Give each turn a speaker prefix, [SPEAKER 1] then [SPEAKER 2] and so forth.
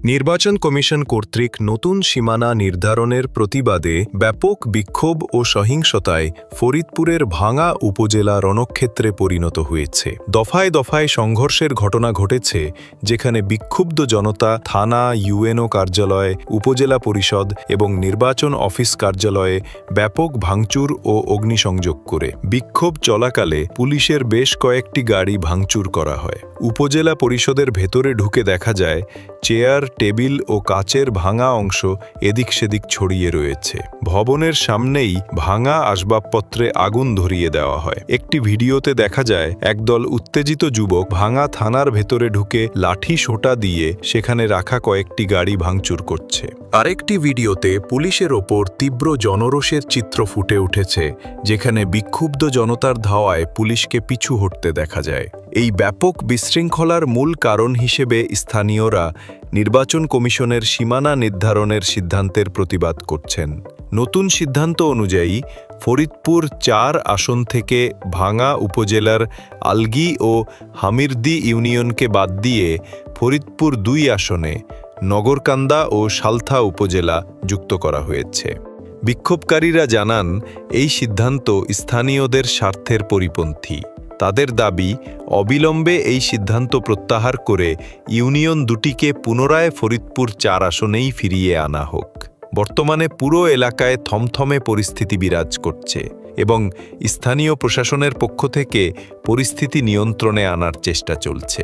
[SPEAKER 1] নির্বাচন কমিশন কর্তৃক নতুন সীমানা নির্ধারণের প্রতিবাদে ব্যাপক বিক্ষোভ ও সহিংসতায় ফরিদপুরের ভাঙা উপজেলা রণক্ষেত্রে পরিণত হয়েছে। দফায় দফায় সংঘর্ষের ঘটনা ঘটেছে, যেখানে বিক্ষুব্ধ জনতা থানা, ইউএনও কার্যালয়, উপজেলা পরিষদ এবং নির্বাচন অফিস কার্যালয়ে ব্যাপক ভাঙচুর ও অগ্নিসংযোগ করে। বিক্ষোভ চলাকালে পুলিশের বেশ কয়েকটি গাড়ি ভাঙচুর করা হয়। উপজেলা পরিষদের ভেতরে ঢুকে দেখা যায় চেয়ার, টেবিল ও কাচের ভাঙা অংশ এদিক সেদিক ছড়িয়ে রয়েছে। ভবনের সামনেই ভাঙা আসবাবপত্রে আগুন ধরিয়ে দেওয়া হয়। একটি ভিডিওতে দেখা যায় একদল উত্তেজিত যুবক ভাঙা থানার ভেতরে ঢুকে লাঠি সোঁটা দিয়ে সেখানে রাখা কয়েকটি গাড়ি ভাঙচুর করছে। আরেকটি ভিডিওতে পুলিশের ওপর তীব্র জনরোষের চিত্র ফুটে উঠেছে, যেখানে বিক্ষুব্ধ জনতার ধাওয়ায় পুলিশকে পিছু হটতে দেখা যায়। এই ব্যাপক বিশৃঙ্খলার মূল কারণ হিসেবে স্থানীয়রা নির্বাচন কমিশনের সীমানা নির্ধারণের সিদ্ধান্তের প্রতিবাদ করছেন। নতুন সিদ্ধান্ত অনুযায়ী ফরিদপুর ৪ আসন থেকে ভাঙা উপজেলার আলগী ও হামিরদি ইউনিয়নকে বাদ দিয়ে ফরিদপুর ২ আসনে নগরকান্দা ও সালথা উপজেলা যুক্ত করা হয়েছে। বিক্ষোভকারীরা জানান, এই সিদ্ধান্ত স্থানীয়দের স্বার্থের পরিপন্থী। তাদের দাবি, অবিলম্বে এই সিদ্ধান্ত প্রত্যাহার করে ইউনিয়ন দুটিকে পুনরায় ফরিদপুর ৪ আসনেই ফিরিয়ে আনা হোক। বর্তমানে পুরো এলাকায় থমথমে পরিস্থিতি বিরাজ করছে এবং স্থানীয় প্রশাসনের পক্ষ থেকে পরিস্থিতি নিয়ন্ত্রণে আনার চেষ্টা চলছে।